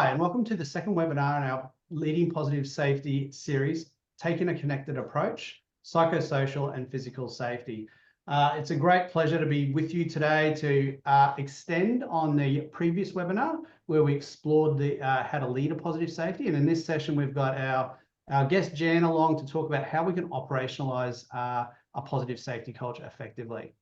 Hi, and welcome to the second webinar in our Leading Positive Safety series, Taking a Connected Approach, Psychosocial and Physical Safety. It's a great pleasure to be with you today to extend on the previous webinar where we explored the how to lead a positive safety. And in this session, we've got our guest Jan along to talk about how we can operationalize a positive safety culture effectively.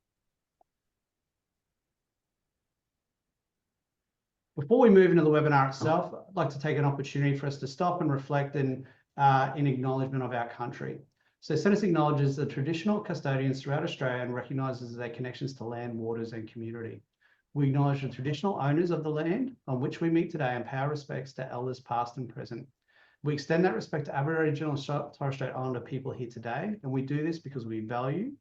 Before we move into the webinar itself, I'd like to take an opportunity for us to stop and reflect in acknowledgement of our country. So Sentis acknowledges the traditional custodians throughout Australia and recognises their connections to land, waters and community. We acknowledge the traditional owners of the land on which we meet today and pay our respects to elders past and present. We extend that respect to Aboriginal and Torres Strait Islander people here today, and we do this because we value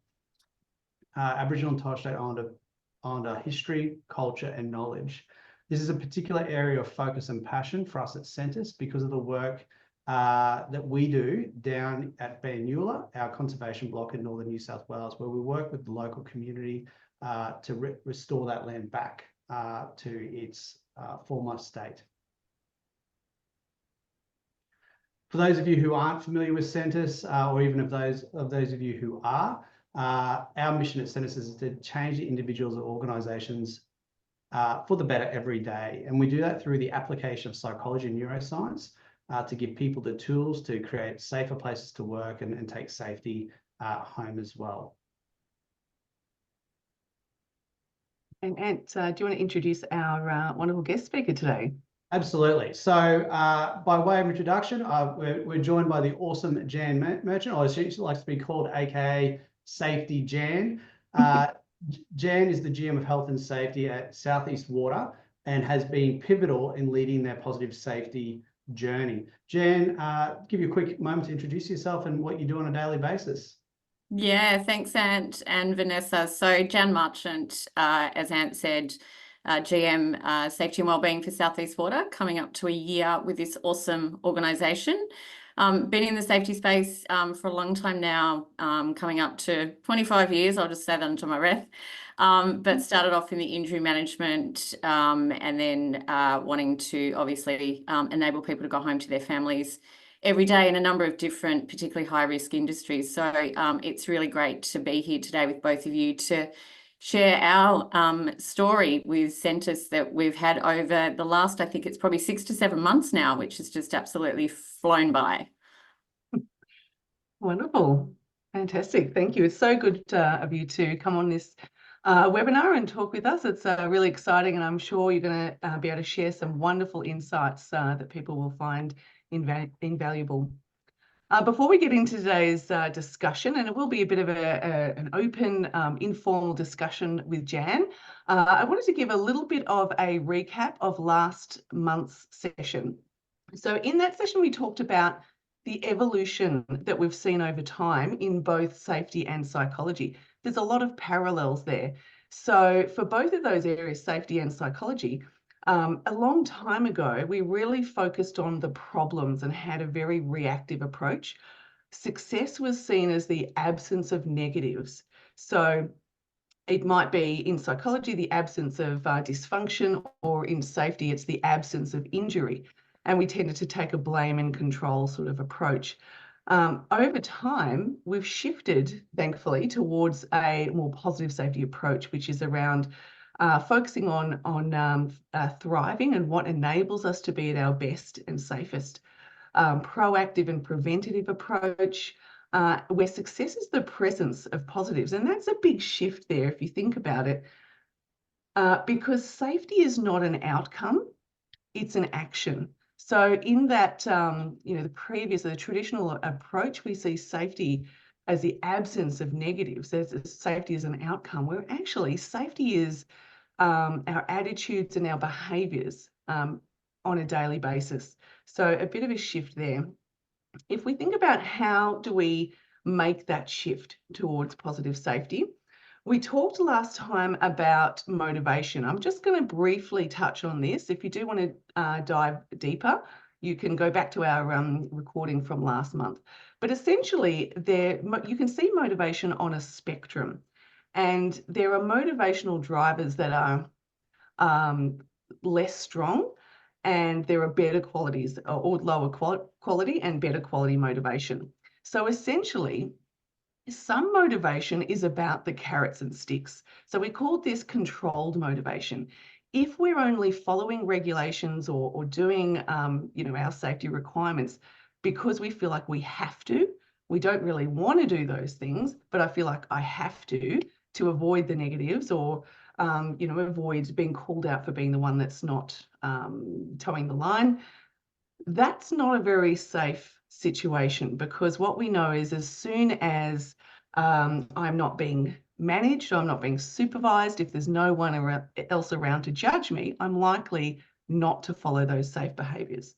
Aboriginal and Torres Strait Islander history, culture and knowledge. This is a particular area of focus and passion for us at Sentis because of the work that we do down at Banyula, our conservation block in northern New South Wales, where we work with the local community to restore that land back to its former state. For those of you who aren't familiar with Sentis, or even of those of you who are, our mission at Sentis is to change the individuals or organisations for the better every day. And we do that through the application of psychology and neuroscience to give people the tools to create safer places to work and take safety home as well. And Ant, do you want to introduce our wonderful guest speaker today? Absolutely. So by way of introduction, we're joined by the awesome Jan Marchant, or she likes to be called AKA Safety Jan. Jan is the GM of Health and Safety at Southeast Water and has been pivotal in leading their positive safety journey. Jan, give you a quick moment to introduce yourself and what you do on a daily basis. Yeah, thanks, Ant and Vanessa. So Jan Marchant, as Ant said, GM Safety and Wellbeing for Southeast Water, coming up to a year with this awesome organisation. Been in the safety space for a long time now, coming up to 25 years, I'll just say that under my breath, but started off in the injury management and then wanting to obviously enable people to go home to their families every day in a number of different, particularly high-risk industries. So it's really great to be here today with both of you to share our story with Sentis that we've had over the last, I think it's probably 6 to 7 months now, which has just absolutely flown by. Wonderful. Fantastic. Thank you. It's so good of you to come on this webinar and talk with us. It's really exciting, and I'm sure you're going to be able to share some wonderful insights that people will find invaluable. Before we get into today's discussion, and it will be a bit of an open, informal discussion with Jan, I wanted to give a little bit of a recap of last month's session. So in that session, we talked about the evolution that we've seen over time in both safety and psychology. There's a lot of parallels there. So for both of those areas, safety and psychology, a long time ago, we really focused on the problems and had a very reactive approach. Success was seen as the absence of negatives. So it might be in psychology, the absence of dysfunction, or in safety, it's the absence of injury. And we tended to take a blame and control sort of approach. Over time, we've shifted, thankfully, towards a more positive safety approach, which is around focusing on thriving and what enables us to be at our best and safest. Proactive and preventative approach, where success is the presence of positives. And that's a big shift there if you think about it, because safety is not an outcome, it's an action. So in that, the traditional approach, we see safety as the absence of negatives. Safety is an outcome, where actually safety is our attitudes and our behaviours on a daily basis. So a bit of a shift there. If we think about how do we make that shift towards positive safety, we talked last time about motivation. I'm just going to briefly touch on this. If you do want to dive deeper, you can go back to our recording from last month. But essentially, you can see motivation on a spectrum. And there are motivational drivers that are less strong, and there are better qualities or lower quality and better quality motivation. So essentially, some motivation is about the carrots and sticks. So we call this controlled motivation. If we're only following regulations or doing, our safety requirements because we feel like we have to, we don't really want to do those things, but I feel like I have to avoid the negatives or, avoid being called out for being the one that's not towing the line. That's not a very safe situation, because what we know is as soon as I'm not being managed, I'm not being supervised, if there's no one else around to judge me, I'm likely not to follow those safe behaviours.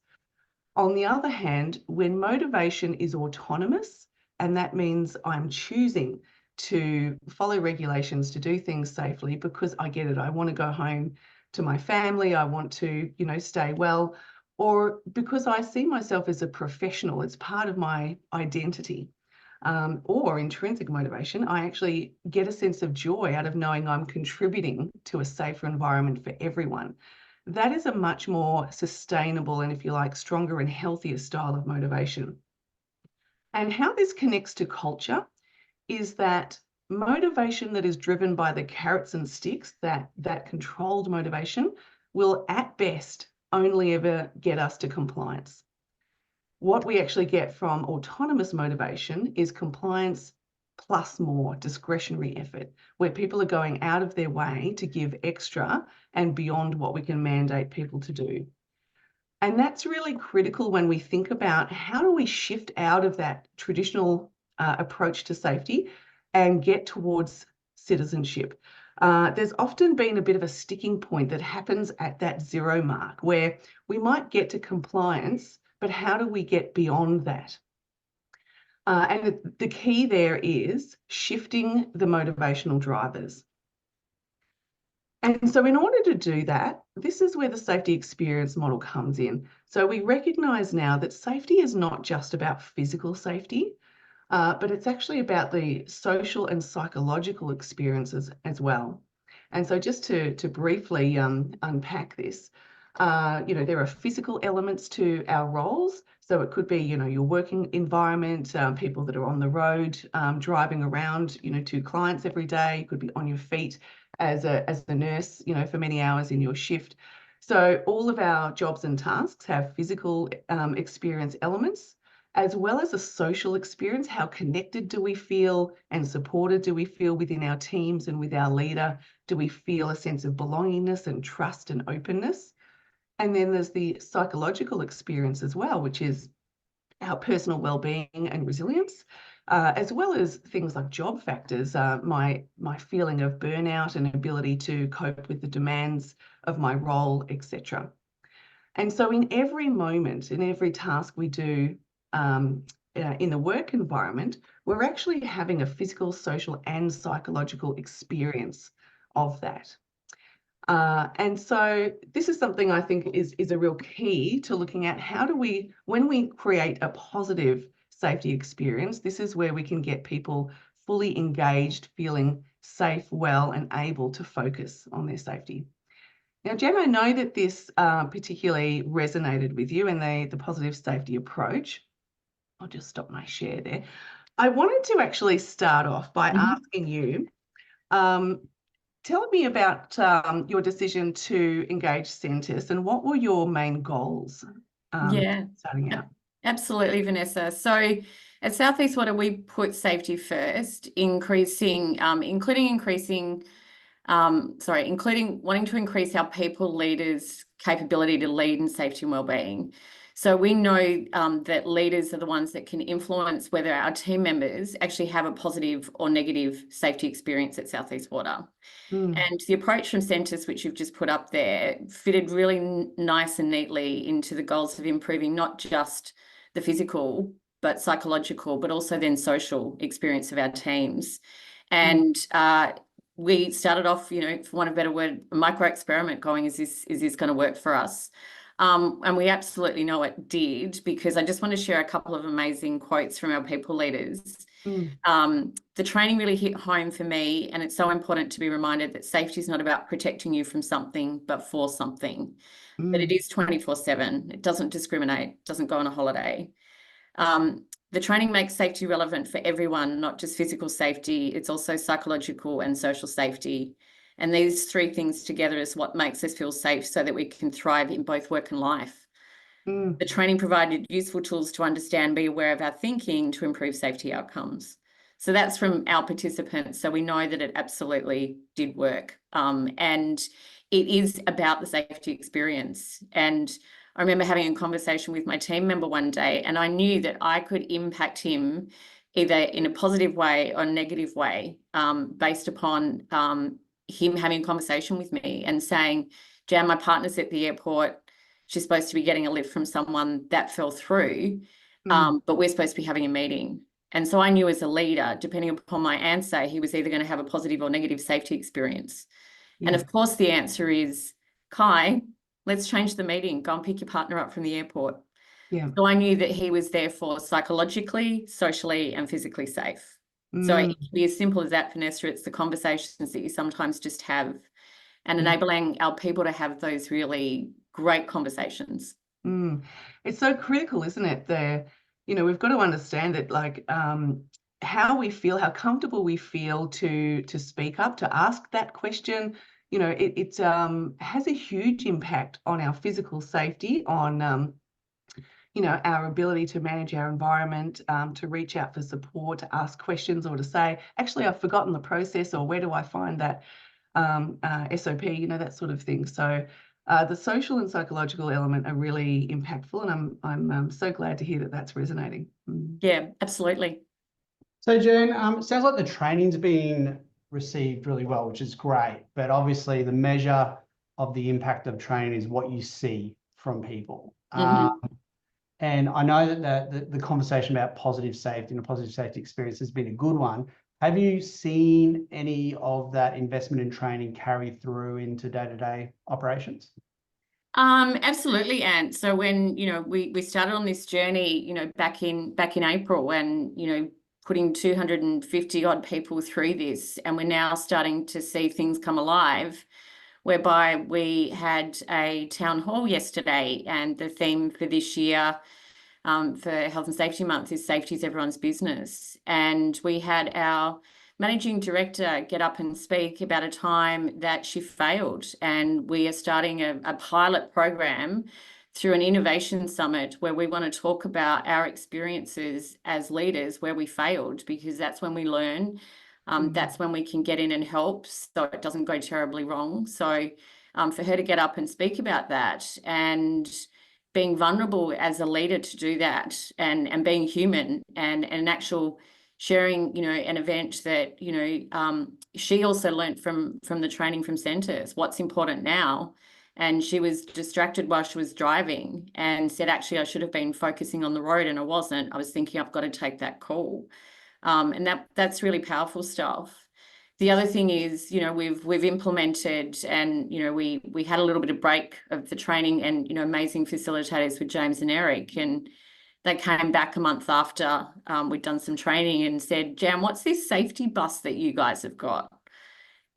On the other hand, when motivation is autonomous, and that means I'm choosing to follow regulations, to do things safely because I get it, I want to go home to my family, I want to, stay well, or because I see myself as a professional, it's part of my identity, or intrinsic motivation, I actually get a sense of joy out of knowing I'm contributing to a safer environment for everyone. That is a much more sustainable and, if you like, stronger and healthier style of motivation. And how this connects to culture is that motivation that is driven by the carrots and sticks, that controlled motivation, will at best only ever get us to compliance. What we actually get from autonomous motivation is compliance plus more discretionary effort, where people are going out of their way to give extra and beyond what we can mandate people to do. And that's really critical when we think about how do we shift out of that traditional approach to safety and get towards citizenship. There's often been a bit of a sticking point that happens at that 0 mark where we might get to compliance, but how do we get beyond that? And the key there is shifting the motivational drivers. And so in order to do that, this is where the safety experience model comes in. So we recognise now that safety is not just about physical safety, but it's actually about the social and psychological experiences as well. And so just to briefly unpack this, there are physical elements to our roles. So it could be, your working environment, people that are on the road, driving around, to clients every day. You could be on your feet as a nurse, for many hours in your shift. So all of our jobs and tasks have physical experience elements, as well as a social experience. How connected do we feel and supported do we feel within our teams and with our leader? Do we feel a sense of belongingness and trust and openness? And then there's the psychological experience as well, which is our personal well-being and resilience, as well as things like job factors, my feeling of burnout and ability to cope with the demands of my role, etc. And so in every moment, in every task we do in the work environment, we're actually having a physical, social, and psychological experience of that. And so this is something I think is a real key to looking at how do we, when we create a positive safety experience, this is where we can get people fully engaged, feeling safe, well, and able to focus on their safety. Now, Jen, I know that this particularly resonated with you and the positive safety approach. I'll just stop my share there. I wanted to actually start off by asking you, tell me about your decision to engage Sentis and what were your main goals starting out? Absolutely, Vanessa. So at South East Water, we put safety first, including wanting to increase our people leaders' capability to lead in safety and wellbeing. So we know that leaders are the ones that can influence whether our team members actually have a positive or negative safety experience at South East Water. And the approach from Sentis, which you've just put up there, fitted really nice and neatly into the goals of improving not just the physical, but psychological, but also then social experience of our teams. And we started off, for want of a better word, a micro experiment going, is this going to work for us? And we absolutely know it did, because I just want to share a couple of amazing quotes from our people leaders. The training really hit home for me, and it's so important to be reminded that safety is not about protecting you from something, but for something. that it is 24/7. It doesn't discriminate, doesn't go on a holiday. The training makes safety relevant for everyone, not just physical safety. It's also psychological and social safety. And these three things together is what makes us feel safe so that we can thrive in both work and life. The training provided useful tools to understand, be aware of our thinking to improve safety outcomes. So that's from our participants. So we know that it absolutely did work. And it is about the safety experience. And I remember having a conversation with my team member one day, and I knew that I could impact him either in a positive way or a negative way, based upon him having a conversation with me and saying, Jan, my partner's at the airport. She's supposed to be getting a lift from someone that fell through, but we're supposed to be having a meeting. And so I knew as a leader, depending upon my answer, he was either going to have a positive or negative safety experience. Yeah. And of course, the answer is, Kai, let's change the meeting. Go and pick your partner up from the airport. Yeah. So I knew that he was therefore psychologically, socially, and physically safe. So it can be as simple as that, Vanessa. It's the conversations that you sometimes just have and enabling our people to have those really great conversations. It's so critical, isn't it? We've got to understand that, like, how we feel, how comfortable we feel to speak up, to ask that question. It has a huge impact on our physical safety, on our ability to manage our environment, to reach out for support, to ask questions, or to say, actually, I've forgotten the process, or where do I find that SOP, that sort of thing. So the social and psychological element are really impactful, and I'm so glad to hear that that's resonating. Yeah, absolutely. So Jen, it sounds like the training's been received really well, which is great, but obviously the measure of the impact of training is what you see from people. And I know that the conversation about positive safety and a positive safety experience has been a good one. Have you seen any of that investment in training carry through into day-to-day operations? Absolutely, Ant. So when we started on this journey, back in April, and putting 250 odd people through this, and we're now starting to see things come alive, whereby we had a town hall yesterday, and the theme for this year for Health and Safety Month is Safety is Everyone's Business. And we had our managing director get up and speak about a time that she failed. And we are starting a pilot program through an innovation summit where we want to talk about our experiences as leaders where we failed, because that's when we learn. That's when we can get in and help so it doesn't go terribly wrong. So for her to get up and speak about that, and being vulnerable as a leader to do that, and being human, and an actual sharing, an event that, she also learnt from the training from Sentis, what's important now. And she was distracted while she was driving and said, actually, I should have been focusing on the road, and I wasn't. I was thinking I've got to take that call. And that's really powerful stuff. The other thing is, we've implemented, and, we had a little bit of break of the training, and, amazing facilitators with James and Eric, and they came back a month after we'd done some training and said, Jan, what's this safety bus that you guys have got?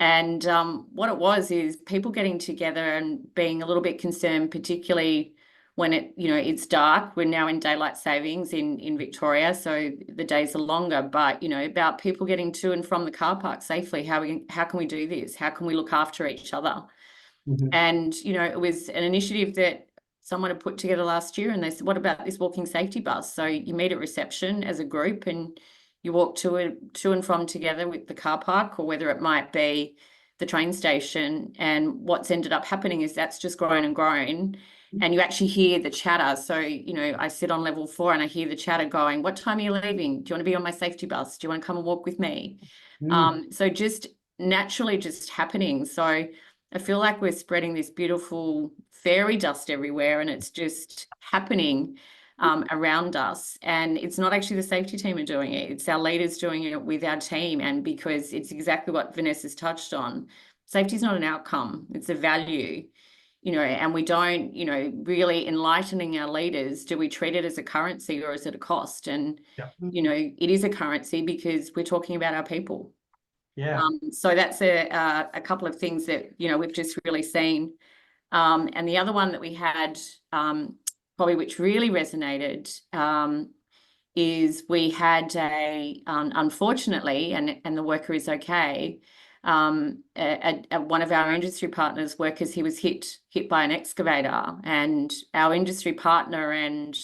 And what it was is people getting together and being a little bit concerned, particularly when it's dark. We're now in daylight savings in Victoria, so the days are longer, but, about people getting to and from the car park safely. How can we do this? How can we look after each other? And, it was an initiative that someone had put together last year, and they said, what about this walking safety bus? So you meet at reception as a group and you walk to and from together with the car park, or whether it might be the train station. And what's ended up happening is that's just grown and grown, and you actually hear the chatter. So, I sit on level 4 and I hear the chatter going, what time are you leaving? Do you want to be on my safety bus? Do you want to come and walk with me? So just naturally just happening. So I feel like we're spreading this beautiful fairy dust everywhere, and it's just happening around us. And it's not actually the safety team are doing it. It's our leaders doing it with our team. And because it's exactly what Vanessa's touched on, safety is not an outcome, it's a value, and we don't, really enlightening our leaders, do we treat it as a currency or is it a cost? And, it is a currency because we're talking about our people. Yeah. So that's a couple of things that, we've just really seen And the other one that we had, probably which really resonated, is we had unfortunately, and the worker is okay, one of our industry partners' workers, he was hit by an excavator, and our industry partner and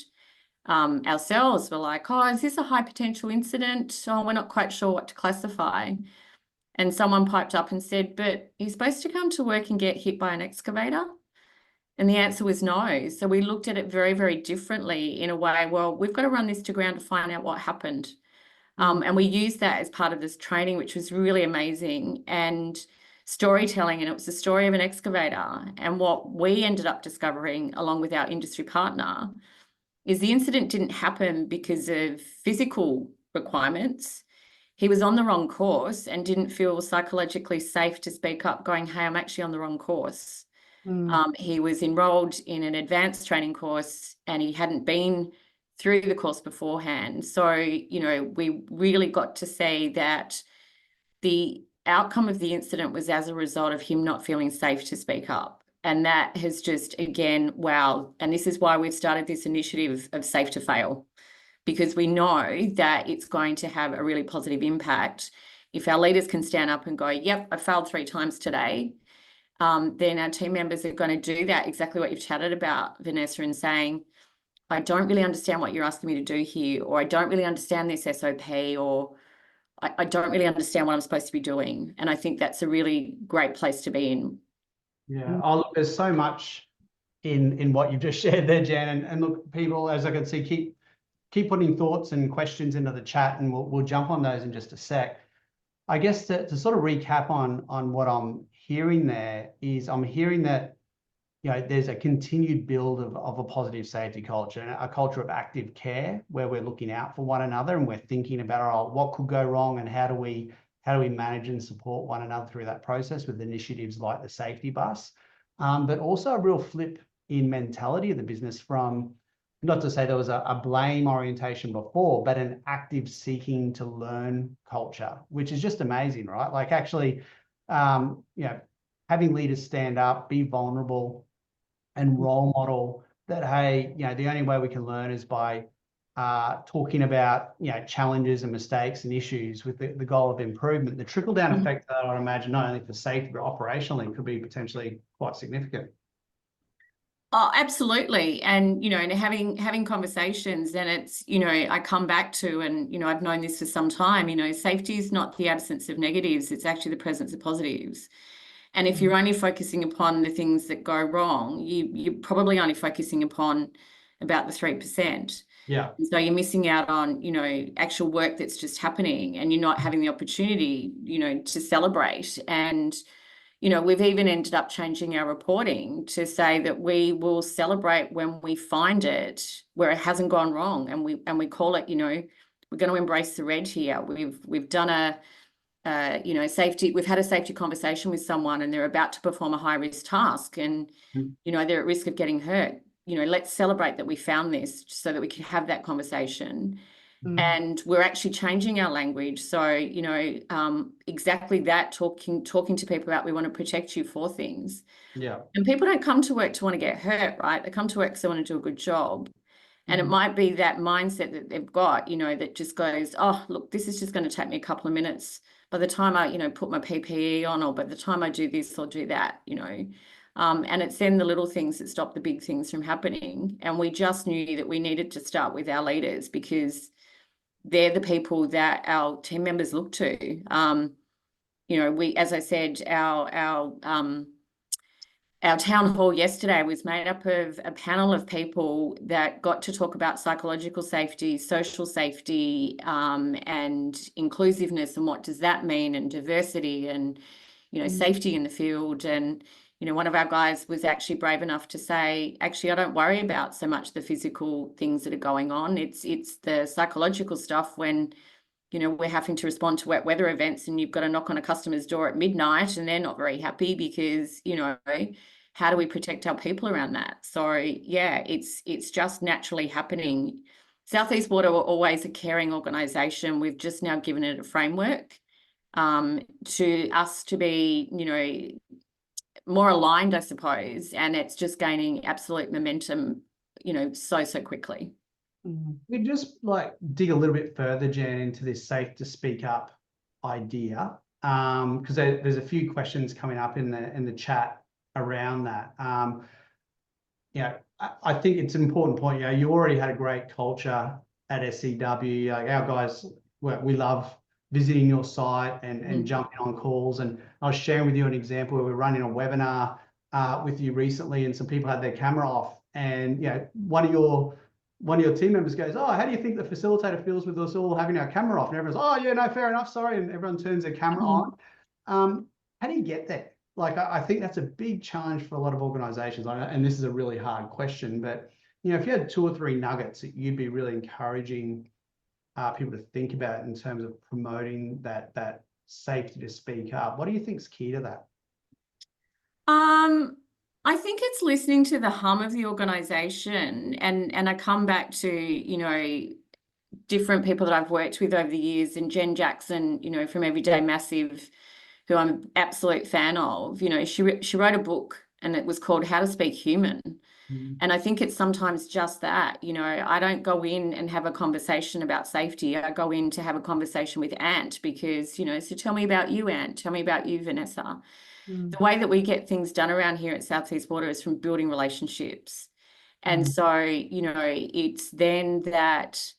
ourselves were like, oh, is this a high potential incident? Oh, we're not quite sure what to classify. And someone piped up and said, but you're supposed to come to work and get hit by an excavator? And the answer was no. So we looked at it very, very differently in a way, well, we've got to run this to ground to find out what happened. And we used that as part of this training, which was really amazing, and storytelling. And it was the story of an excavator. And what we ended up discovering, along with our industry partner, is the incident didn't happen because of physical requirements. He was on the wrong course and didn't feel psychologically safe to speak up, going, hey, I'm actually on the wrong course. He was enrolled in an advanced training course and he hadn't been through the course beforehand. So, you know, we really got to see that the outcome of the incident was as a result of him not feeling safe to speak up. And that has just, again, wow. And this is why we've started this initiative of Safe to Fail, because we know that it's going to have a really positive impact. If our leaders can stand up and go, yep, I failed 3 times today, then our team members are going to do that, exactly what you've chatted about, Vanessa, and saying, I don't really understand what you're asking me to do here, or I don't really understand this SOP, or I don't really understand what I'm supposed to be doing. And I think that's a really great place to be in. Yeah. Oh, look, there's so much in what you've just shared there, Jan. And look, people, as I can see, keep putting thoughts and questions into the chat, and we'll jump on those in just a sec. I guess to sort of recap on what I'm hearing there is, I'm hearing that, you know, there's a continued build of a positive safety culture, and a culture of active care where we're looking out for one another and we're thinking about, all right, what could go wrong and how do we manage and support one another through that process with initiatives like the safety bus, but also a real flip in mentality of the business from, not to say there was a blame orientation before, but an active seeking to learn culture, which is just amazing, right? Like actually, you know, having leaders stand up, be vulnerable, and role model that, hey, you know, the only way we can learn is by talking about, you know, challenges and mistakes and issues with the goal of improvement. The trickle-down effect that I would imagine, not only for safety, but operationally, could be potentially quite significant. Oh, absolutely. And, you know, and having conversations, and it's, you know, I come back to, and, you know, I've known this for some time, you know, safety is not the absence of negatives, it's actually the presence of positives. And if you're only focusing upon the things that go wrong, you're probably only focusing upon about the 3%. Yeah. And so you're missing out on, you know, actual work that's just happening, and you're not having the opportunity, you know, to celebrate. And, you know, we've even ended up changing our reporting to say that we will celebrate when we find it where it hasn't gone wrong, and we call it, you know, we're going to embrace the red here. We've done a you know, safety. We've had a safety conversation with someone, and they're about to perform a high risk task, and you know, they're at risk of getting hurt. You know, let's celebrate that we found this, so that we can have that conversation. And we're actually changing our language. So, you know, exactly that, talking to people about, we want to protect you for things. Yeah. And people don't come to work to want to get hurt, right? They come to work because they want to do a good job. And it might be that mindset that they've got, you know, that just goes, oh, look, this is just going to take me a couple of minutes. By the time I, you know, put my PPE on, or by the time I do this or do that, you know, and it's then the little things that stop the big things from happening. And we just knew that we needed to start with our leaders, because they're the people that our team members look to. You know, we, as I said, our town hall yesterday was made up of a panel of people that got to talk about psychological safety, social safety, and inclusiveness, and what does that mean, and diversity, and, you know, safety in the field. And, you know, one of our guys was actually brave enough to say, actually, I don't worry about so much the physical things that are going on. It's the psychological stuff when, you know, we're having to respond to wet weather events, and you've got to knock on a customer's door at midnight, and they're not very happy because, you know, how do we protect our people around that? So yeah, it's just naturally happening. Southeast Water were always a caring organisation. We've just now given it a framework to us to be, you know, more aligned, I suppose, and it's just gaining absolute momentum, so quickly. We just like dig a little bit further, Jan, into this safe to speak up idea, because there's a few questions coming up in the chat around that. I think it's an important point. You already had a great culture at SCW. Our guys, we love visiting your site and jumping on calls. And I was sharing with you an example where we're running a webinar with you recently, and some people had their camera off, and one of your team members goes, "Oh, how do you think the facilitator feels with us all having our camera off?" And everyone's, "Oh, yeah, no, fair enough, sorry," and everyone turns their camera on. How do you get there? Like, I think that's a big challenge for a lot of organizations. And this is a really hard question, but if you had 2 or 3 nuggets that you'd be really encouraging people to think about in terms of promoting that safety to speak up, what do you think is key to that? I think it's listening to the hum of the organization, and I come back to, different people that I've worked with over the years, and Jen Jackson, from Everyday Massive, who I'm an absolute fan of. She wrote a book, and it was called How to Speak Human. And I think it's sometimes just that. I don't go in and have a conversation about safety. I go in to have a conversation with Ant, because, so tell me about you, Ant. Tell me about you, Vanessa. The way that we get things done around here at Southeast Water is from building relationships. And so, it's then that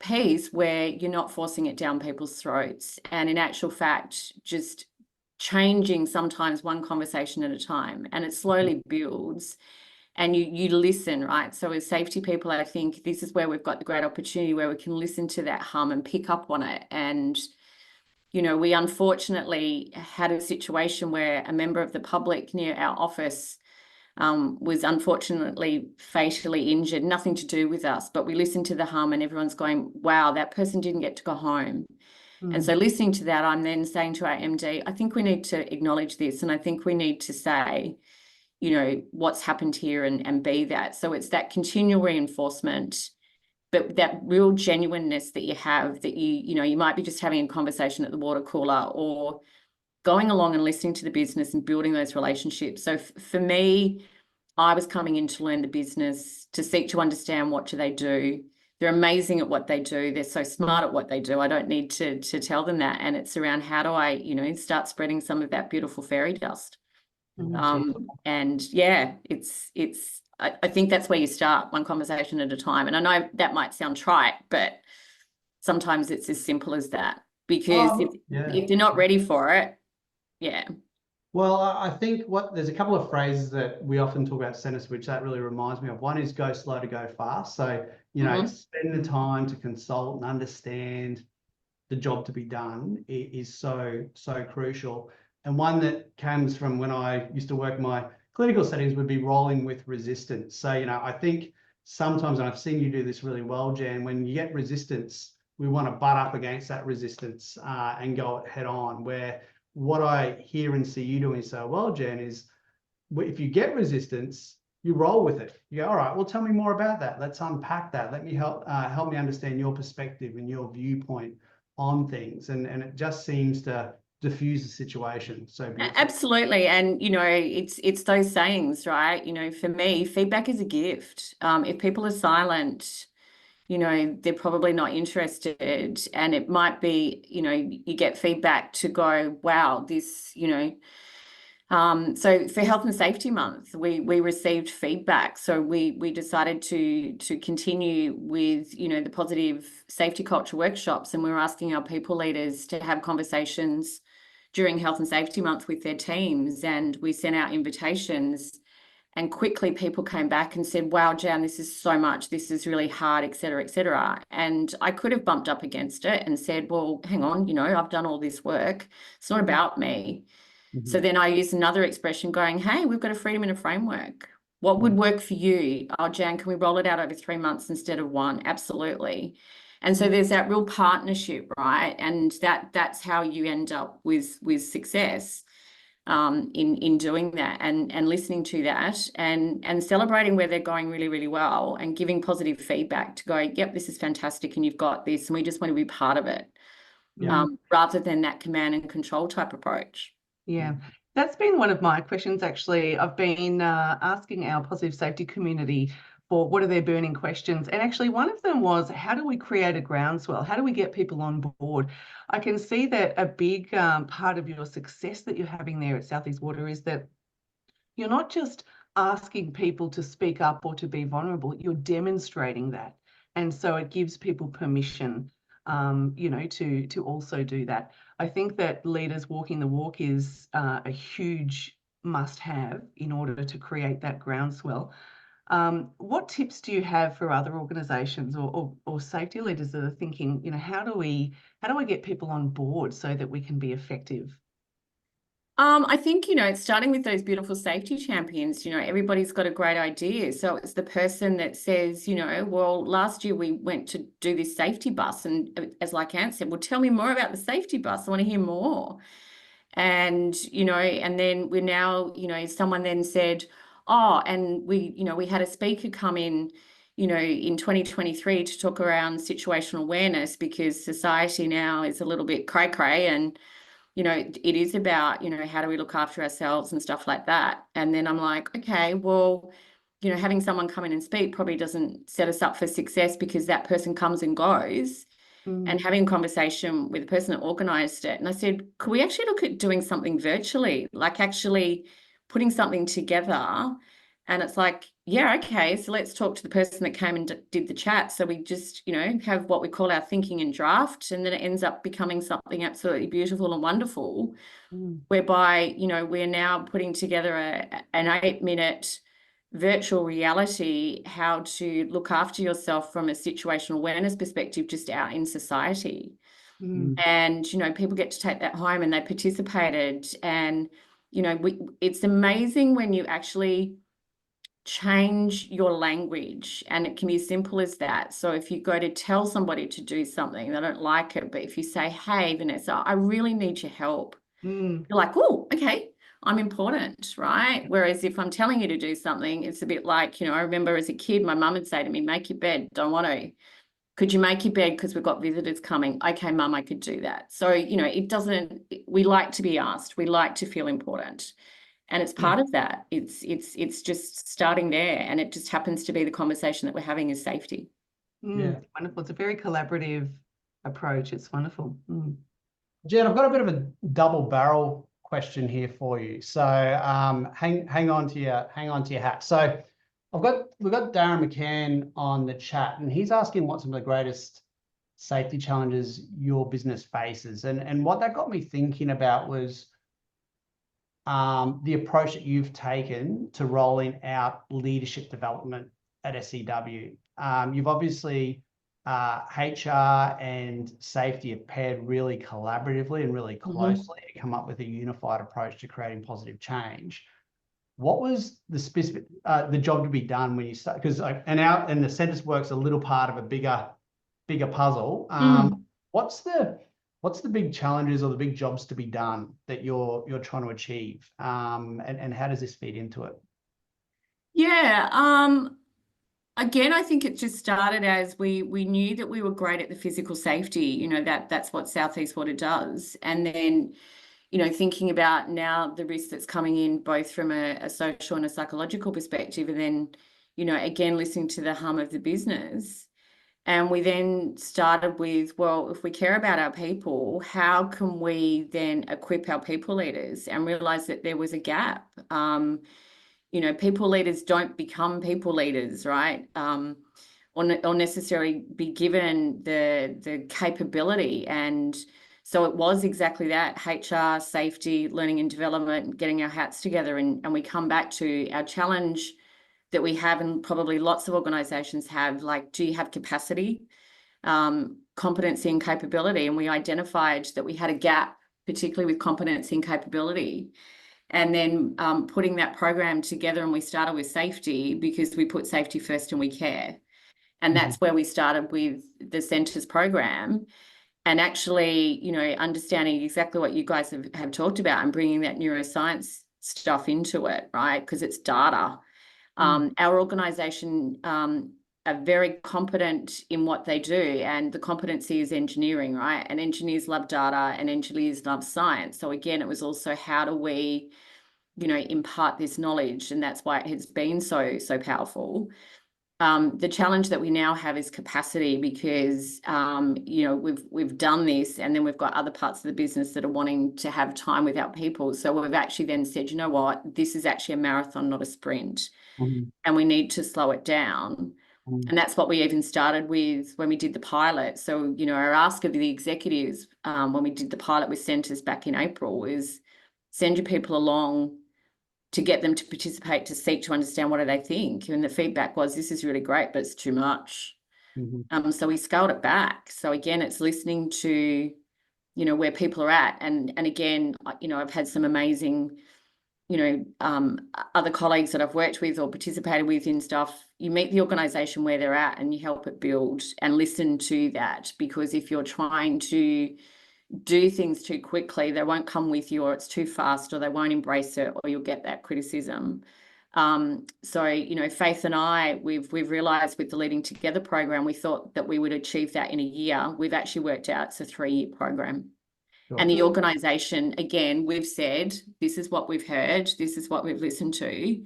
piece where you're not forcing it down people's throats, and in actual fact, just changing sometimes one conversation at a time, and it slowly builds, and you listen, right? So as safety people, I think this is where we've got the great opportunity where we can listen to that hum and pick up on it. And we unfortunately had a situation where a member of the public near our office was unfortunately fatally injured, nothing to do with us, but we listened to the hum, and everyone's going, wow, that person didn't get to go home. And so listening to that, I'm then saying to our MD, I think we need to acknowledge this, and I think we need to say, what's happened here, and be that. So it's that continual reinforcement, but that real genuineness that you have, that you might be just having a conversation at the water cooler, or going along and listening to the business and building those relationships. So for me, I was coming in to learn the business, to seek to understand what do they do. They're amazing at what they do. They're so smart at what they do. I don't need to tell them that. And it's around, how do I, start spreading some of that beautiful fairy dust? And yeah, I think that's where you start, one conversation at a time. And I know that might sound trite, but sometimes it's as simple as that, because if they're not ready for it, Well, I think there's a couple of phrases that we often talk about Sentis, which that really reminds me of. One is go slow to go fast. So, spend the time to consult and understand the job to be done is so crucial. And one that comes from when I used to work in my clinical settings would be rolling with resistance. So, I think sometimes, and I've seen you do this really well, Jan, when you get resistance, we want to butt up against that resistance and go head on. Where what I hear and see you doing so well, Jan, is if you get resistance, you roll with it. You go, all right, well, tell me more about that. Let's unpack that. Let me help me understand your perspective and your viewpoint on things. And it just seems to diffuse the situation so beautifully. Absolutely. And it's those sayings, right? For me, feedback is a gift. If people are silent, they're probably not interested. And it might be, you get feedback to go, wow, this, so for Health and Safety Month, we received feedback. So we decided to continue with, the positive safety culture workshops, and we were asking our people leaders to have conversations during Health and Safety Month with their teams, and we sent out invitations, and quickly people came back and said, wow, Jan, this is so much, this is really hard, et cetera, et cetera. And I could have bumped up against it and said, well, hang on, I've done all this work. It's not about me. So then I used another expression going, hey, we've got a freedom in a framework. What would work for you? Oh, Jan, can we roll it out over 3 months instead of 1? Absolutely. And so there's that real partnership, right? And that's how you end up with success in doing that, and listening to that, and celebrating where they're going really, really well, and giving positive feedback to go, yep, this is fantastic, and you've got this, and we just want to be part of it, rather than that command and control type approach. Yeah. That's been one of my questions, actually. I've been asking our positive safety community for what are their burning questions. And actually, one of them was, how do we create a groundswell? How do we get people on board? I can see that a big part of your success that you're having there at Southeast Water is that you're not just asking people to speak up or to be vulnerable, you're demonstrating that. And so it gives people permission, you know, to also do that. I think that leaders walking the walk is a huge must-have in order to create that groundswell. What tips do you have for other organisations or safety leaders that are thinking, you know, how do we get people on board so that we can be effective? I think, you know, it's starting with those beautiful safety champions. You know, everybody's got a great idea. So it's the person that says, you know, well, last year we went to do this safety bus, and as like Ant said, well, tell me more about the safety bus. I want to hear more. And, you know, and then we're now, you know, someone then said, oh, and we, you know, we had a speaker come in, you know, in 2023 to talk around situational awareness, because society now is a little bit cray-cray, and you know, it is about, you know, how do we look after ourselves and stuff like that. And then I'm like, okay, well, you know, having someone come in and speak probably doesn't set us up for success, because that person comes and goes. And having a conversation with the person that organised it. And I said, could we actually look at doing something virtually, like actually putting something together? And it's like, yeah, okay, so let's talk to the person that came and did the chat. So we just, you know, have what we call our thinking and draft, and then it ends up becoming something absolutely beautiful and wonderful, whereby, you know, we're now putting together an 8-minute virtual reality, how to look after yourself from a situational awareness perspective, just out in society. And, you know, people get to take that home, and they participated. And, you know, it's amazing when you actually change your language, and it can be as simple as that. So if you go to tell somebody to do something, they don't like it, but if you say, hey, Vanessa, I really need your help, you're like, oh, okay, I'm important, right? Whereas if I'm telling you to do something, it's a bit like, you know, I remember as a kid, my mum would say to me, make your bed. Don't want to. Could you make your bed because we've got visitors coming? Okay, mum, I could do that. So, you know, we like to be asked. We like to feel important. And it's part of that. It's just starting there, and it just happens to be the conversation that we're having is safety. It's wonderful. It's a very collaborative approach. It's wonderful. Jen, I've got a bit of a double barrel question here for you. So hang on to your hat. So we've got Darren McCann on the chat, and he's asking what some of the greatest safety challenges your business faces. And what that got me thinking about was the approach that you've taken to rolling out leadership development at SEW. You've obviously HR and safety have paired really collaboratively and really closely to come up with a unified approach to creating positive change. What was the specific the job to be done when you start? Because and the Sentis work's a little part of a bigger puzzle. What's the big challenges or the big jobs to be done that you're trying to achieve? And how does this feed into it? Yeah. Again, I think it just started as we knew that we were great at the physical safety, you know, that's what Southeast Water does. And then, you know, thinking about now the risk that's coming in both from a social and a psychological perspective, and then, you know, again, listening to the hum of the business. And we then started with, well, if we care about our people, how can we then equip our people leaders, and realize that there was a gap. You know, people leaders don't become people leaders, right? Or necessarily be given the capability. And so it was exactly that: HR, safety, learning and development, getting our hats together. And we come back to our challenge that we have, and probably lots of organizations have, like, do you have capacity, competency and capability? And we identified that we had a gap, particularly with competency and capability. And then putting that program together, and we started with safety because we put safety first and we care. And that's where we started with the Sentis program, and actually, you know, understanding exactly what you guys have talked about, and bringing that neuroscience stuff into it, right? Because it's data. Our organisation are very competent in what they do, and the competency is engineering, right? And engineers love data, and engineers love science. So again, it was also, how do we impart this knowledge, and that's why it has been so powerful. The challenge that we now have is capacity, because we've done this, and then we've got other parts of the business that are wanting to have time with our people. So we've actually then said, you know what, this is actually a marathon, not a sprint, and we need to slow it down. And that's what we even started with when we did the pilot. So, our ask of the executives when we did the pilot with Sentis back in April is send your people along to get them to participate, to seek to understand what do they think. And the feedback was, this is really great, but it's too much. So we scaled it back. So again, it's listening to, where people are at. And again, I've had some amazing, other colleagues that I've worked with or participated with in stuff. You meet the organisation where they're at and you help it build, and listen to that, because if you're trying to do things too quickly, they won't come with you, or it's too fast, or they won't embrace it, or you'll get that criticism. So, Faith and I, we've realised with the Leading Together program, we thought that we would achieve that in a year. We've actually worked out it's a 3-year program. Sure. And the organisation, again, we've said, this is what we've heard, this is what we've listened to,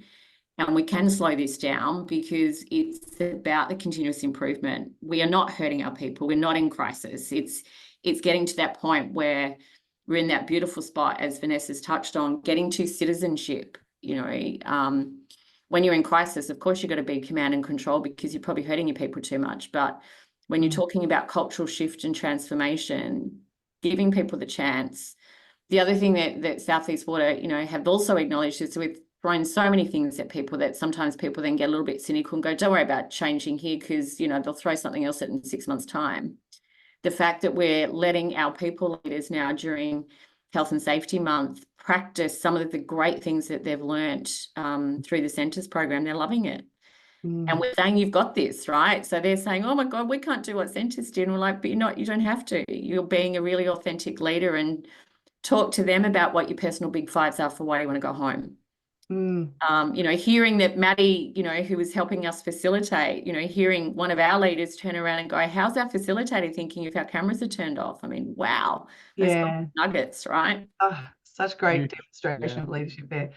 and we can slow this down because it's about the continuous improvement. We are not hurting our people. We're not in crisis. It's getting to that point where we're in that beautiful spot, as Vanessa's touched on, getting to citizenship. When you're in crisis, of course, you've got to be command and control because you're probably hurting your people too much. But when you're talking about cultural shift and transformation, giving people the chance. The other thing that Southeast Water, have also acknowledged is we've thrown so many things at people that sometimes people then get a little bit cynical and go, don't worry about changing here because, they'll throw something else at in 6 months' time. The fact that we're letting our people leaders now during Health and Safety Month practice some of the great things that they've learnt through the Sentis program, they're loving it. And we're saying, you've got this, right? So they're saying, oh my God, we can't do what Sentis did. And we're like, but you don't have to. You're being a really authentic leader, and talk to them about what your personal big fives are for why you want to go home. Hearing that Maddie, who was helping us facilitate, hearing one of our leaders turn around and go, how's our facilitator thinking if our cameras are turned off? I mean, wow. Yeah. Nuggets, right? Oh, such great demonstration of leadership there.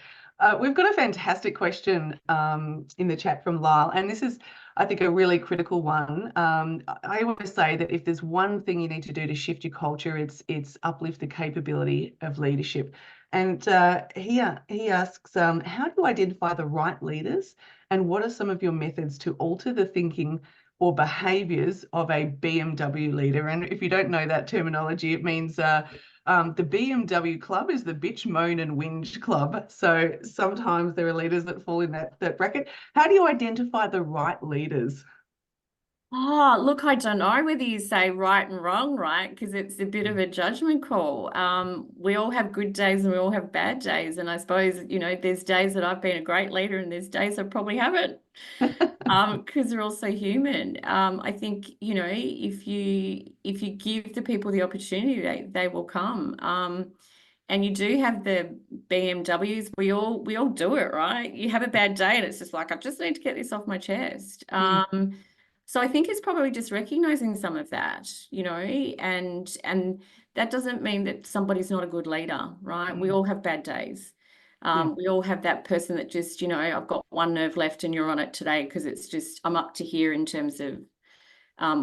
We've got a fantastic question in the chat from Lyle, and this is, I think, a really critical one. I always say that if there's one thing you need to do to shift your culture, it's uplift the capability of leadership. And he asks, how do you identify the right leaders, and what are some of your methods to alter the thinking or behaviours of a BMW leader? And if you don't know that terminology, it means the BMW club is the bitch, moan and whinge club. So sometimes there are leaders that fall in that bracket. How do you identify the right leaders? Oh, look, I don't know whether you say right and wrong, right? Because it's a bit of a judgment call. We all have good days and we all have bad days. And I suppose, there's days that I've been a great leader and there's days I probably haven't, because we're all so human. I think, if you give the people the opportunity, they will come. And you do have the BMWs. We all do it, right? You have a bad day and it's just like, I just need to get this off my chest. So I think it's probably just recognizing some of that, and that doesn't mean that somebody's not a good leader, right? We all have bad days. We all have that person that just, I've got one nerve left and you're on it today because it's just, I'm up to here in terms of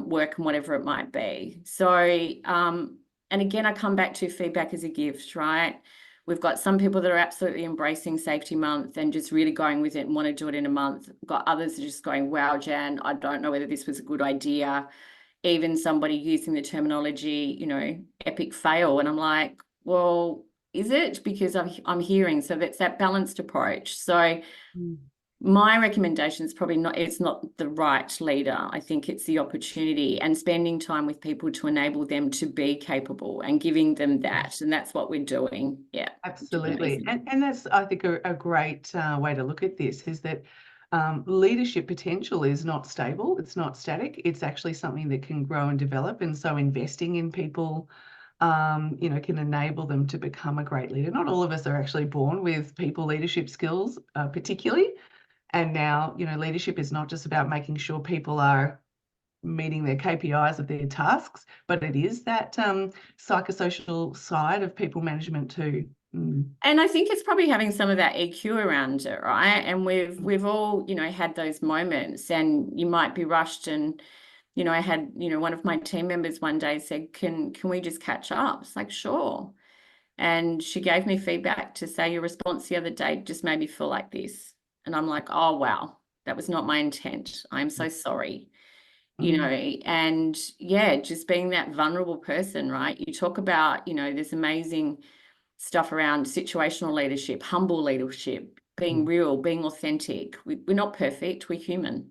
work and whatever it might be. So, and again, I come back to feedback as a gift, right? We've got some people that are absolutely embracing Safety Month and just really going with it and want to do it in a month. We've got others that are just going, wow, Jan, I don't know whether this was a good idea. Even somebody using the terminology, epic fail. And I'm like, well, is it? Because I'm hearing. So that's that balanced approach. So my recommendation is probably not, it's not the right leader. I think it's the opportunity and spending time with people to enable them to be capable and giving them that. And that's what we're doing. Yeah. Absolutely. And that's, I think, a great way to look at this is that leadership potential is not stable. It's not static. It's actually something that can grow and develop. And so investing in people, can enable them to become a great leader. Not all of us are actually born with people leadership skills, particularly. And now, leadership is not just about making sure people are meeting their KPIs of their tasks, but it is that psychosocial side of people management too. And I think it's probably having some of that EQ around it, right? And we've all, you know, had those moments, and you might be rushed. And, you know, I had, you know, one of my team members one day said, can we just catch up? It's like, sure. And she gave me feedback to say, your response the other day just made me feel like this. And I'm like, oh, wow, that was not my intent. I'm so sorry. You know, and yeah, just being that vulnerable person, right? You talk about, you know, this amazing stuff around situational leadership, humble leadership, being real, being authentic. We're not perfect, we're human.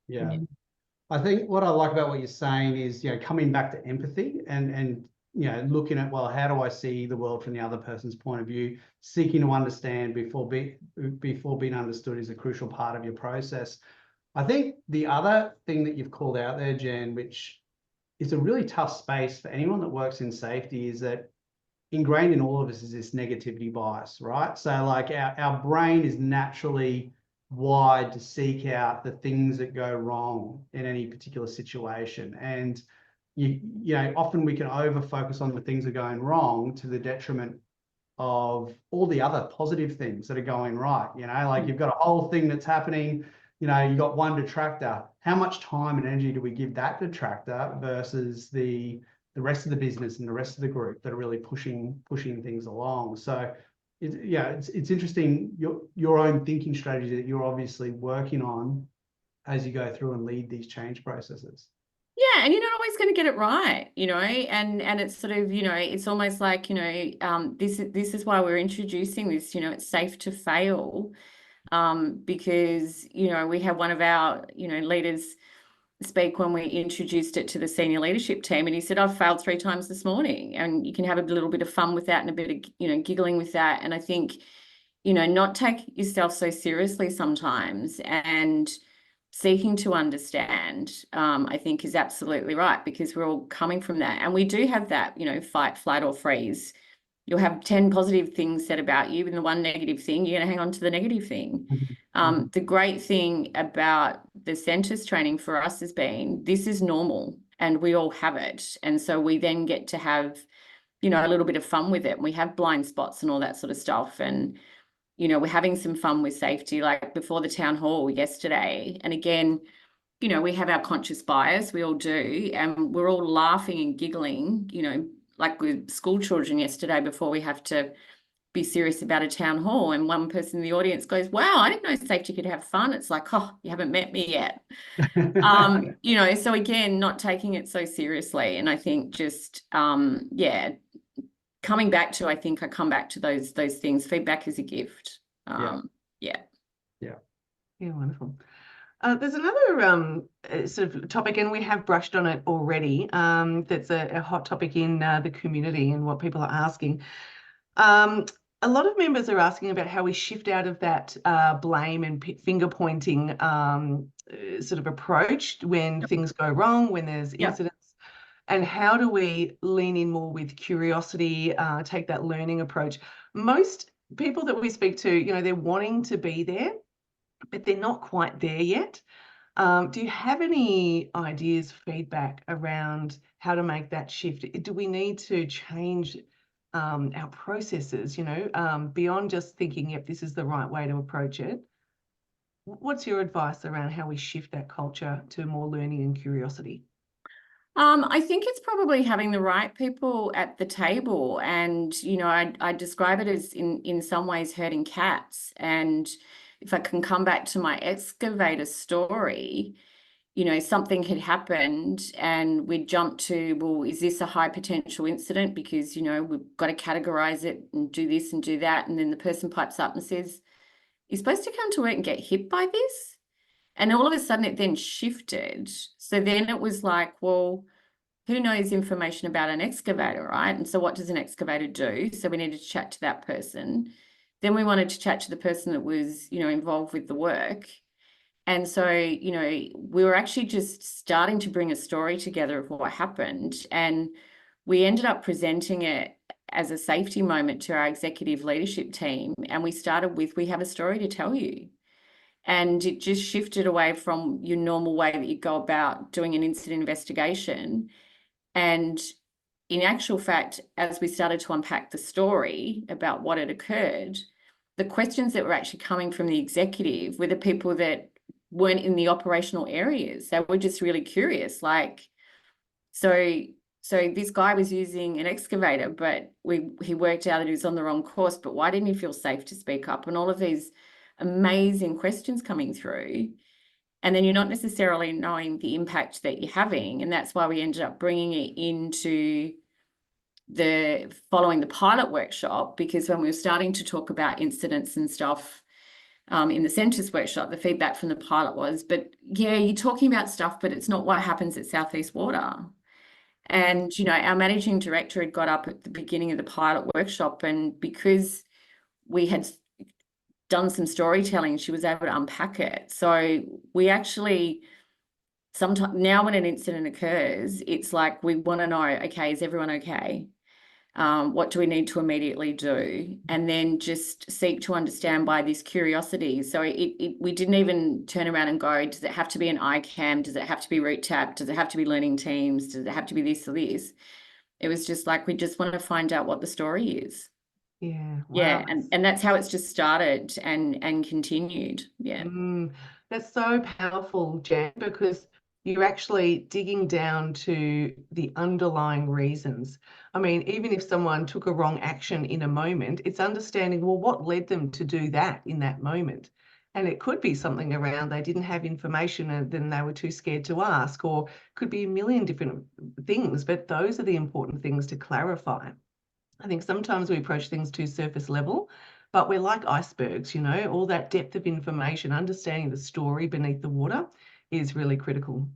Yeah. I think what I like about what you're saying is, you know, coming back to empathy and you know, looking at, well, how do I see the world from the other person's point of view, seeking to understand before being understood is a crucial part of your process. I think the other thing that you've called out there, Jen, which is a really tough space for anyone that works in safety, is that ingrained in all of us is this negativity bias, right? So like our brain is naturally wired to seek out the things that go wrong in any particular situation. And you know, often we can over focus on the things that are going wrong to the detriment of all the other positive things that are going right. You know, like you've got a whole thing that's happening, you know, you got one detractor. How much time and energy do we give that detractor versus the rest of the business and the rest of the group that are really pushing things along? So it's interesting, your own thinking strategy that you're obviously working on as you go through and lead these change processes. Yeah, and you're not always going to get it right, you know, and it's sort of, you know, it's almost like, you know, this is why we're introducing this, you know, it's safe to fail, because, you know, we had one of our, you know, leaders speak when we introduced it to the senior leadership team, and he said, I've failed 3 times this morning, and you can have a little bit of fun with that and a bit of, you know, giggling with that. And I think, you know, not take yourself so seriously sometimes, and seeking to understand, I think is absolutely right, because we're all coming from that. And we do have that, you know, fight, flight, or freeze. You'll have 10 positive things said about you, and the one negative thing, you're going to hang on to the negative thing. The great thing about the Sentis training for us has been, this is normal and we all have it. And so we then get to have, you know, a little bit of fun with it. We have blind spots and all that sort of stuff. And, you know, we're having some fun with safety, like before the town hall yesterday. And again, you know, we have our conscious bias, we all do, and we're all laughing and giggling, you know, like with school children yesterday before we have to be serious about a town hall. And one person in the audience goes, wow, I didn't know safety could have fun. It's like, oh, you haven't met me yet. You know, so again, not taking it so seriously. And I think just, yeah, coming back to, I think I come back to those things. Feedback is a gift. Yeah, wonderful. There's another sort of topic, and we have brushed on it already. That's a hot topic in the community and what people are asking. A lot of members are asking about how we shift out of that blame and finger pointing sort of approach when things go wrong, when there's incidents. And how do we lean in more with curiosity, take that learning approach? Most people that we speak to, you know, they're wanting to be there, but they're not quite there yet. Do you have any ideas, feedback around how to make that shift? Do we need to change our processes, you know, beyond just thinking, yep, this is the right way to approach it? What's your advice around how we shift that culture to more learning and curiosity? I think it's probably having the right people at the table. And, you know, I describe it as in some ways herding cats. And if I can come back to my excavator story, you know, something had happened and we'd jumped to, well, is this a high potential incident? Because, you know, we've got to categorize it and do this and do that. And then the person pipes up and says, you're supposed to come to work and get hit by this? And all of a sudden it then shifted. So then it was like, well, who knows information about an excavator, right? And so what does an excavator do? So we needed to chat to that person. Then we wanted to chat to the person that was, you know, involved with the work. And so, you know, we were actually just starting to bring a story together of what happened. And we ended up presenting it as a safety moment to our executive leadership team. And we started with, we have a story to tell you. And it just shifted away from your normal way that you go about doing an incident investigation. And in actual fact, as we started to unpack the story about what had occurred, the questions that were actually coming from the executive were the people that weren't in the operational areas. They were just really curious, like, so this guy was using an excavator, but he worked out that he was on the wrong course, but why didn't he feel safe to speak up? And all of these amazing questions coming through. And then you're not necessarily knowing the impact that you're having. And that's why we ended up bringing it into following the pilot workshop, because when we were starting to talk about incidents and stuff in the Sentis workshop, the feedback from the pilot was, but yeah, you're talking about stuff, but it's not what happens at Southeast Water. And, you know, our managing director had got up at the beginning of the pilot workshop, and because we had done some storytelling, she was able to unpack it. So we actually, sometimes now when an incident occurs, it's like we want to know, okay, is everyone okay? What do we need to immediately do? And then just seek to understand by this curiosity. So we didn't even turn around and go, does it have to be an ICAM? Does it have to be route tap? Does it have to be learning teams? Does it have to be this or this? It was just like, we just want to find out what the story is. Yeah. Wow. Yeah. And that's how it's just started and continued. Yeah. That's so powerful, Jan, because you're actually digging down to the underlying reasons. I mean, even if someone took a wrong action in a moment, it's understanding, well, what led them to do that in that moment? And it could be something around they didn't have information and then they were too scared to ask, or could be a million different things, but those are the important things to clarify. I think sometimes we approach things too surface level, but we're like icebergs, you know, all that depth of information, understanding the story beneath the water is really critical.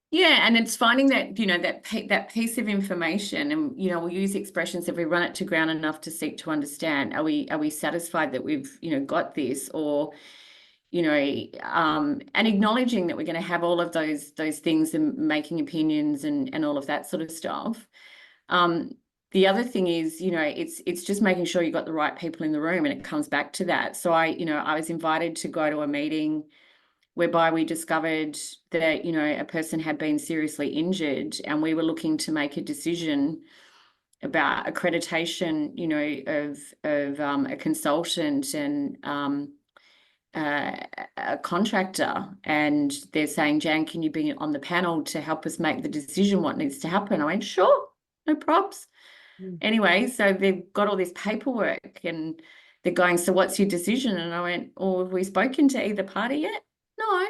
Yeah, and it's finding that, you know, that piece of information, and, you know, we'll use expressions if we run it to ground enough to seek to understand. Are we satisfied that we've, you know, got this, or, you know, and acknowledging that we're going to have all of those things and making opinions and all of that sort of stuff. The other thing is, you know, it's just making sure you've got the right people in the room, and it comes back to that. So I was invited to go to a meeting whereby we discovered that, you know, a person had been seriously injured, and we were looking to make a decision about accreditation, you know, of a consultant and a contractor. And they're saying, Jan, can you be on the panel to help us make the decision what needs to happen? I went, sure, no props. Anyway, so they've got all this paperwork and they're going, so what's your decision? And I went, oh, have we spoken to either party yet? No.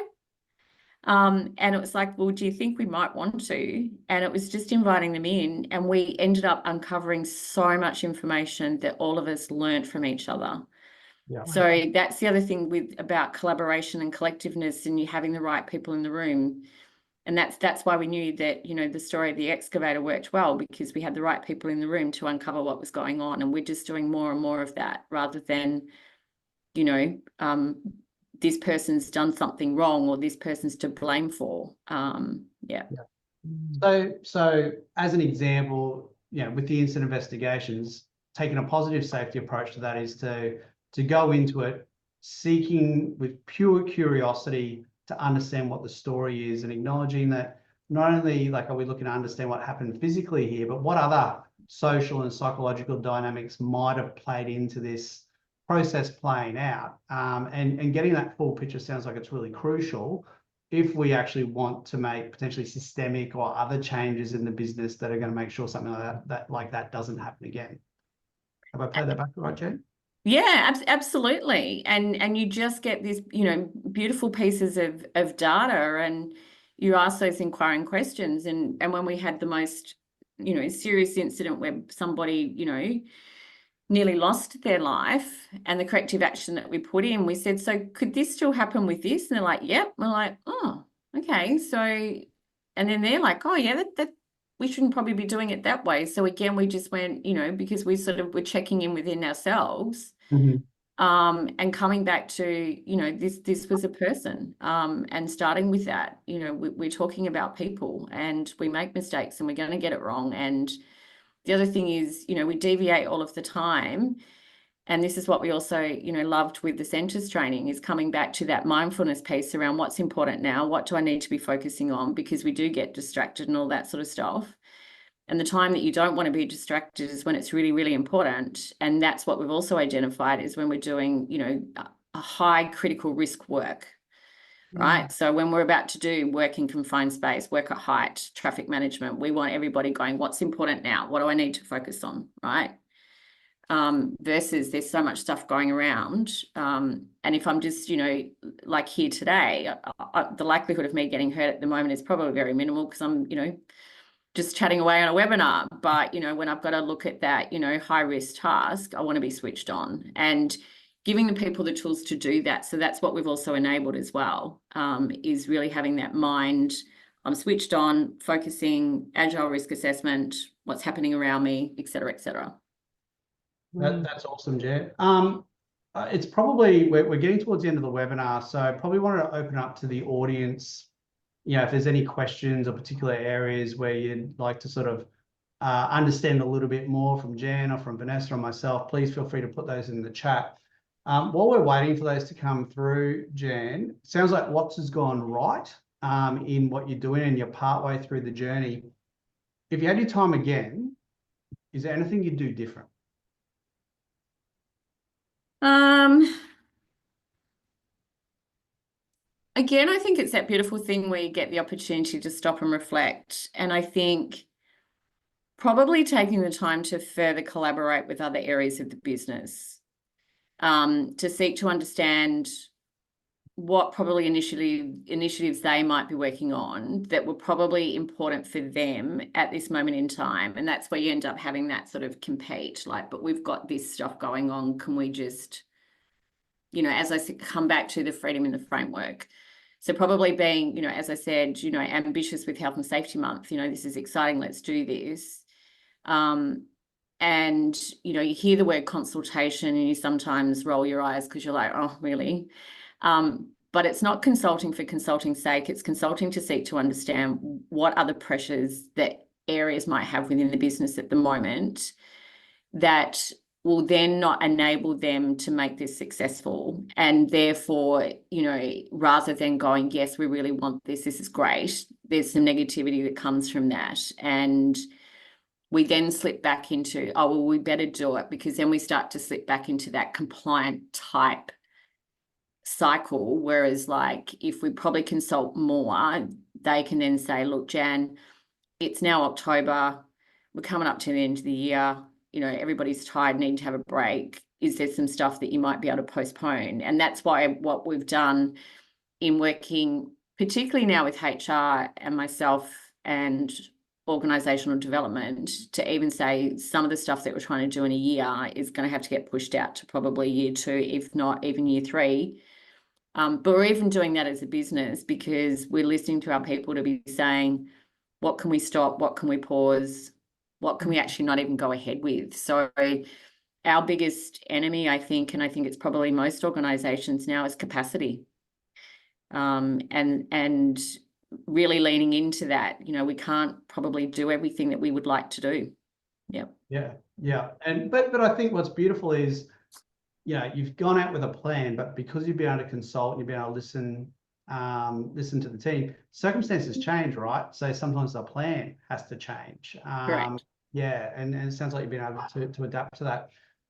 And it was like, well, do you think we might want to? And it was just inviting them in, and we ended up uncovering so much information that all of us learned from each other. Yeah. So that's the other thing about collaboration and collectiveness, and you having the right people in the room. And that's why we knew that, you know, the story of the excavator worked well, because we had the right people in the room to uncover what was going on. And we're just doing more and more of that, rather than, you know, this person's done something wrong or this person's to blame for. Yeah. So as an example, you know, with the incident investigations, taking a positive safety approach to that is to go into it seeking with pure curiosity to understand what the story is, and acknowledging that not only like are we looking to understand what happened physically here, but what other social and psychological dynamics might have played into this process playing out, and getting that full picture sounds like it's really crucial if we actually want to make potentially systemic or other changes in the business that are going to make sure something like that doesn't happen again. Have I played that back right, Jane? Yeah, absolutely. And you just get this, you know, beautiful pieces of data, and you ask those inquiring questions. And when we had the most, you know, serious incident where somebody, you know, nearly lost their life, and the corrective action that we put in, we said, so could this still happen with this? And they're like, yep. We're like, oh, okay. So, and then they're like, oh yeah, that we shouldn't probably be doing it that way. So again, we just went, you know, because we sort of were checking in within ourselves, and coming back to, you know, this was a person, and starting with that, you know, we're talking about people, and we make mistakes and we're going to get it wrong. And the other thing is, you know, we deviate all of the time. And this is what we also, you know, loved with the Sentis training, is coming back to that mindfulness piece around what's important now, what do I need to be focusing on, because we do get distracted and all that sort of stuff. And the time that you don't want to be distracted is when it's really, really important. And that's what we've also identified is when we're doing, you know, a high critical risk work, right? So when we're about to do work in confined space, work at height, traffic management, we want everybody going, what's important now? What do I need to focus on, right? Versus there's so much stuff going around. And if I'm just, you know, like here today, the likelihood of me getting hurt at the moment is probably very minimal because I'm, you know, just chatting away on a webinar. But, you know, when I've got to look at that, you know, high risk task, I want to be switched on and giving the people the tools to do that. So that's what we've also enabled as well, is really having that mind. I'm switched on, focusing, agile risk assessment, what's happening around me, et cetera, et cetera. That's awesome, Jen. It's probably, we're getting towards the end of the webinar, so I probably wanted to open up to the audience. You know, if there's any questions or particular areas where you'd like to sort of understand a little bit more from Jen or from Vanessa or myself, please feel free to put those in the chat. While we're waiting for those to come through, Jen, sounds like lots has gone right in what you're doing and you're partway through the journey. If you had your time again, is there anything you'd do different? Again, I think it's that beautiful thing where you get the opportunity to stop and reflect. And I think probably taking the time to further collaborate with other areas of the business, to seek to understand what probably initiatives they might be working on that were probably important for them at this moment in time. And that's where you end up having that sort of compete, like, but we've got this stuff going on. Can we just, you know, as I said, come back to the freedom in the framework. So probably being, you know, as I said, you know, ambitious with Health and Safety Month, you know, this is exciting, let's do this. And, you know, you hear the word consultation and you sometimes roll your eyes because you're like, oh, really? But it's not consulting for consulting's sake. It's consulting to seek to understand what other pressures that areas might have within the business at the moment that will then not enable them to make this successful. And therefore, you know, rather than going, yes, we really want this, this is great, there's some negativity that comes from that. And we then slip back into, oh, well, we better do it, because then we start to slip back into that compliant type cycle. Whereas, like, if we probably consult more, they can then say, look, Jan, it's now October, we're coming up to the end of the year, you know, everybody's tired, need to have a break. Is there some stuff that you might be able to postpone? And that's why what we've done in working, particularly now with HR and myself and organisational development, to even say some of the stuff that we're trying to do in a year is going to have to get pushed out to probably year 2, if not even year 3. But we're even doing that as a business because we're listening to our people to be saying, what can we stop? What can we pause? What can we actually not even go ahead with? So our biggest enemy, I think, and I think it's probably most organisations now, is capacity. And really leaning into that. You know, we can't probably do everything that we would like to do. Yeah. And but I think what's beautiful is, you know, you've gone out with a plan, but because you've been able to consult, you've been able to listen to the team, circumstances change, right? So sometimes the plan has to change. Correct. Yeah, and it sounds like you've been able to adapt to that.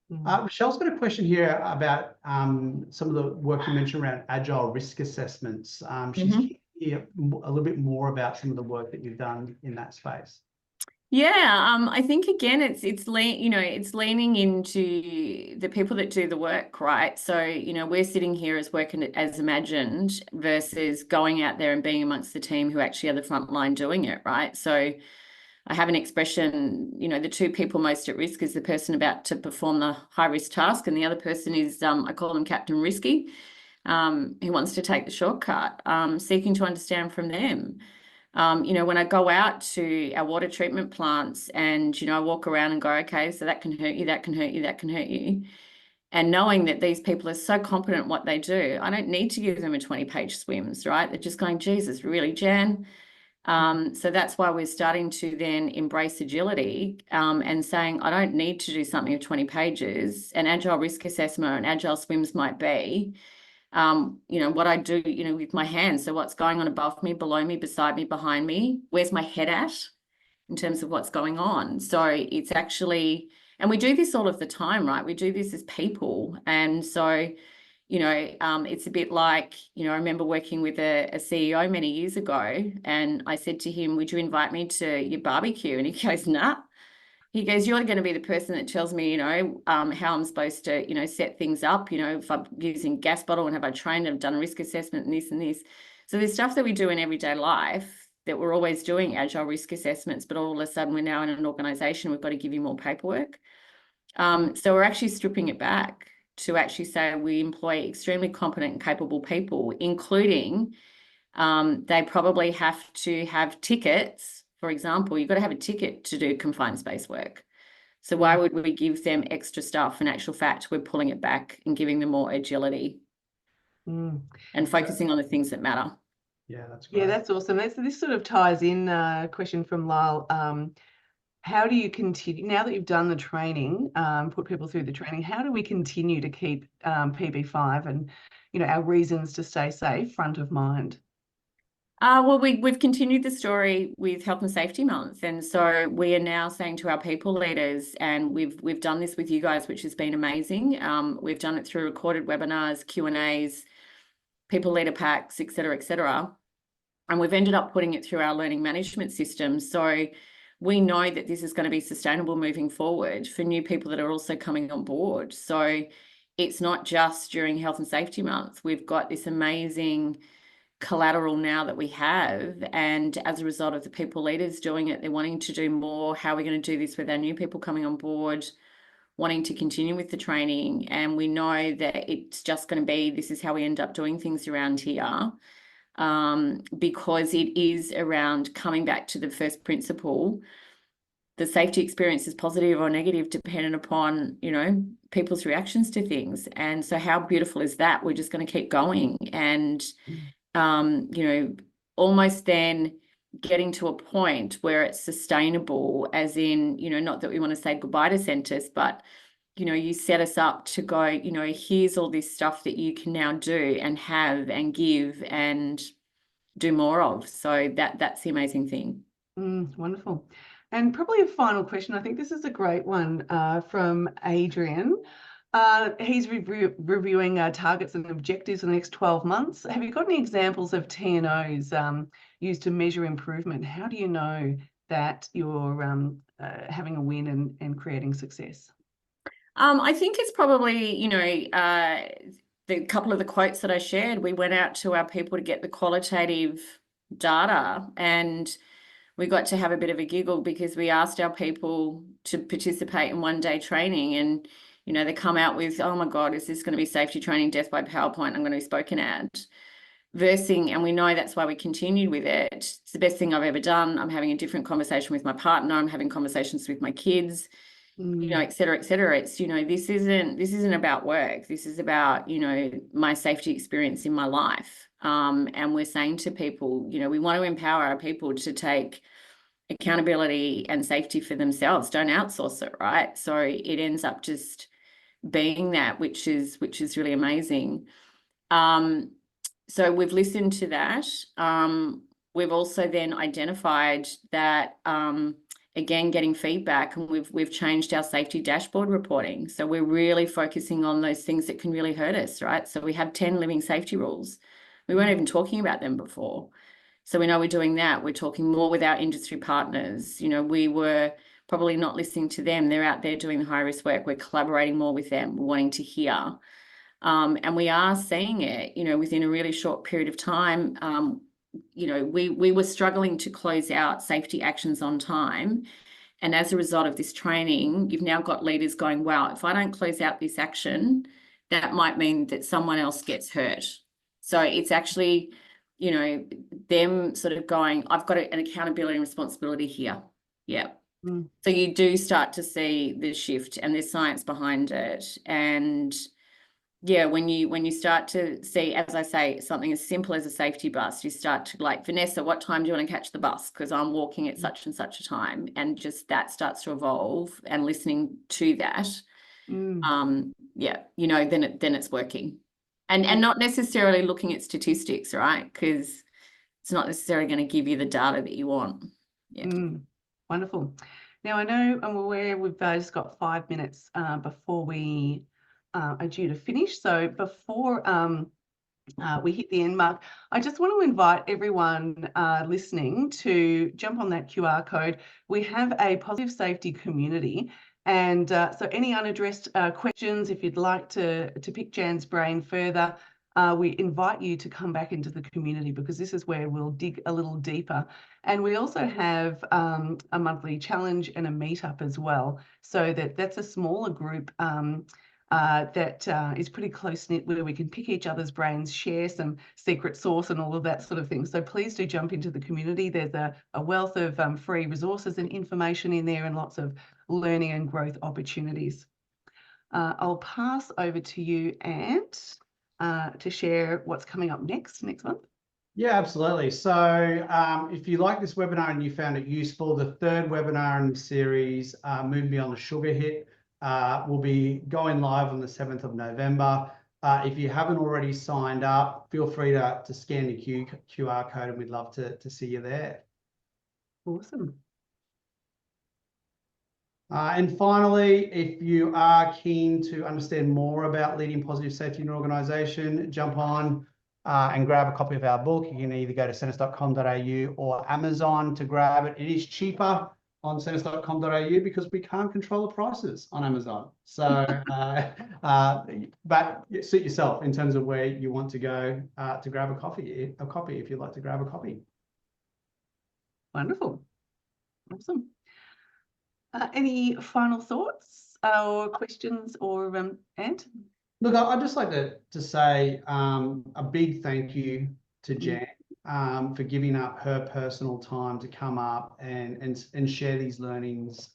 Michelle's got a question here about some of the work you mentioned around agile risk assessments. She's here a little bit more about some of the work that you've done in that space. Yeah, I think again, it's leaning into the people that do the work, right? So, you know, we're sitting here as working as imagined versus going out there and being amongst the team who actually are the front line doing it, right? So I have an expression, you know, the 2 people most at risk is the person about to perform the high risk task, and the other person is, I call them Captain Risky, who wants to take the shortcut, seeking to understand from them. You know, when I go out to our water treatment plants and, you know, I walk around and go, okay, so that can hurt you, that can hurt you, that can hurt you. And knowing that these people are so competent at what they do, I don't need to give them a 20-page swims, right? They're just going, Jesus, really, Jan? So that's why we're starting to then embrace agility and saying, I don't need to do something of 20 pages. An agile risk assessment or an agile swims might be, you know, what I do, you know, with my hands. So what's going on above me, below me, beside me, behind me? Where's my head at? in terms of what's going on. So it's actually, and we do this all of the time, right? We do this as people. And so, you know, it's a bit like, you know, I remember working with a CEO many years ago, and I said to him, would you invite me to your barbecue? And he goes, nah. He goes, you're going to be the person that tells me, you know, how I'm supposed to, you know, set things up, you know, if I'm using gas bottle and have I trained and done a risk assessment and this and this. So there's stuff that we do in everyday life that we're always doing agile risk assessments, but all of a sudden we're now in an organization, we've got to give you more paperwork. So we're actually stripping it back to actually say we employ extremely competent and capable people, including they probably have to have tickets. For example, you've got to have a ticket to do confined space work. So why would we give them extra stuff? In actual fact, we're pulling it back and giving them more agility and focusing on the things that matter. Yeah, that's great. Yeah, that's awesome. This sort of ties in a question from Lyle. How do you continue, now that you've done the training, put people through the training, how do we continue to keep PB5 and, you know, our reasons to stay safe front of mind? Well, we've continued the story with Health and Safety Month, and so we are now saying to our people leaders, and we've done this with you guys, which has been amazing. We've done it through recorded webinars, Q&As, people leader packs, et cetera, and we've ended up putting it through our learning management system. So we know that this is going to be sustainable moving forward for new people that are also coming on board. So it's not just during Health and Safety Month. We've got this amazing collateral now that we have, and as a result of the people leaders doing it, they're wanting to do more. How are we going to do this with our new people coming on board, wanting to continue with the training? And we know that it's just going to be, this is how we end up doing things around here, because it is around coming back to the first principle. The safety experience is positive or negative dependent upon, you know, people's reactions to things. And so how beautiful is that? We're just going to keep going and you know, almost then getting to a point where it's sustainable, as in, you know, not that we want to say goodbye to Sentis, but, you know, you set us up to go, you know, here's all this stuff that you can now do and have and give and do more of. So that's the amazing thing. Wonderful. And probably a final question. I think this is a great one from Adrian. He's reviewing targets and objectives in the next 12 months. Have you got any examples of T&Os used to measure improvement? How do you know that you're having a win and creating success? I think it's probably, you know, the couple of the quotes that I shared. We went out to our people to get the qualitative data, and we got to have a bit of a giggle because we asked our people to participate in one-day training, and you know, they come out with, oh my God, is this going to be safety training, death by PowerPoint I'm going to be spoken at? Versing, and we know that's why we continued with it. It's the best thing I've ever done. I'm having a different conversation with my partner. I'm having conversations with my kids, you know, et cetera, et cetera. It's, you know, this isn't about work. This is about, you know, my safety experience in my life. And we're saying to people, you know, we want to empower our people to take accountability and safety for themselves. Don't outsource it, right? So it ends up just being that, which is really amazing. So we've listened to that. We've also then identified that, again, getting feedback, and we've changed our safety dashboard reporting. So we're really focusing on those things that can really hurt us, right? So we have 10 living safety rules. We weren't even talking about them before. So we know we're doing that. We're talking more with our industry partners. You know, we were probably not listening to them. They're out there doing the high risk work. We're collaborating more with them, wanting to hear. And we are seeing it, you know, within a really short period of time. You know, we were struggling to close out safety actions on time. And as a result of this training, you've now got leaders going, wow, if I don't close out this action, that might mean that someone else gets hurt. So it's actually, you know, them sort of going, I've got an accountability and responsibility here. Yeah. So you do start to see the shift, and there's science behind it. And yeah, when you start to see, as I say, something as simple as a safety bus, you start to like, Vanessa, what time do you want to catch the bus? Because I'm walking at such and such a time. And just that starts to evolve, and listening to that, yeah, you know, then it's working. And not necessarily looking at statistics, right? Because it's not necessarily going to give you the data that you want. Yeah. Wonderful. Now, I know I'm aware we've just got 5 minutes before we are due to finish. So before we hit the end mark, I just want to invite everyone listening to jump on that QR code. We have a positive safety community. And so any unaddressed questions, if you'd like to pick Jan's brain further, we invite you to come back into the community, because this is where we'll dig a little deeper. And we also have a monthly challenge and a meetup as well. So that's a smaller group that is pretty close-knit, where we can pick each other's brains, share some secret sauce and all of that sort of thing. So please do jump into the community. There's a wealth of free resources and information in there, and lots of learning and growth opportunities. I'll pass over to you, Ant, to share what's coming up next month. Yeah, absolutely. So if you like this webinar and you found it useful, the third webinar in the series, Move Beyond the Sugar Hit, will be going live on the 7th of November. If you haven't already signed up, feel free to scan the QR code, and we'd love to see you there. Awesome. And finally, if you are keen to understand more about leading positive safety in your organisation, jump on and grab a copy of our book. You can either go to sentis.com.au or Amazon to grab it. It is cheaper on sentis.com.au because we can't control the prices on Amazon. So, but suit yourself in terms of where you want to go to grab a copy if you'd like to grab a copy. Wonderful. Awesome. Any final thoughts or questions, or Ant? Look, I'd just like to say a big thank you to Jan for giving up her personal time to come up and share these learnings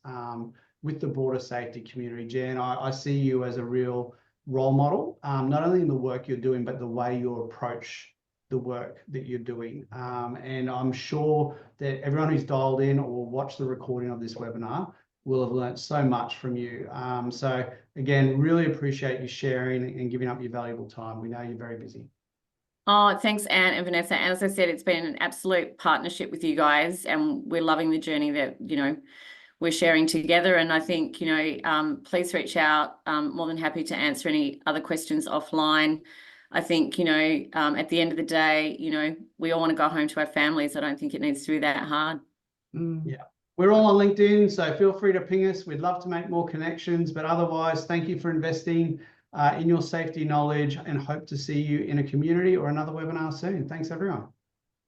with the broader safety community. Jan, I see you as a real role model, not only in the work you're doing, but the way you approach the work that you're doing. And I'm sure that everyone who's dialed in or watched the recording of this webinar will have learned so much from you. So again, really appreciate you sharing and giving up your valuable time. We know you're very busy. Oh, thanks, Ant and Vanessa. And as I said, it's been an absolute partnership with you guys, and we're loving the journey that, we're sharing together. And I think, please reach out. More than happy to answer any other questions offline. I think, at the end of the day, we all want to go home to our families. I don't think it needs to be that hard. Yeah. We're all on LinkedIn, so feel free to ping us. We'd love to make more connections, but otherwise, thank you for investing in your safety knowledge, and hope to see you in a community or another webinar soon. Thanks, everyone.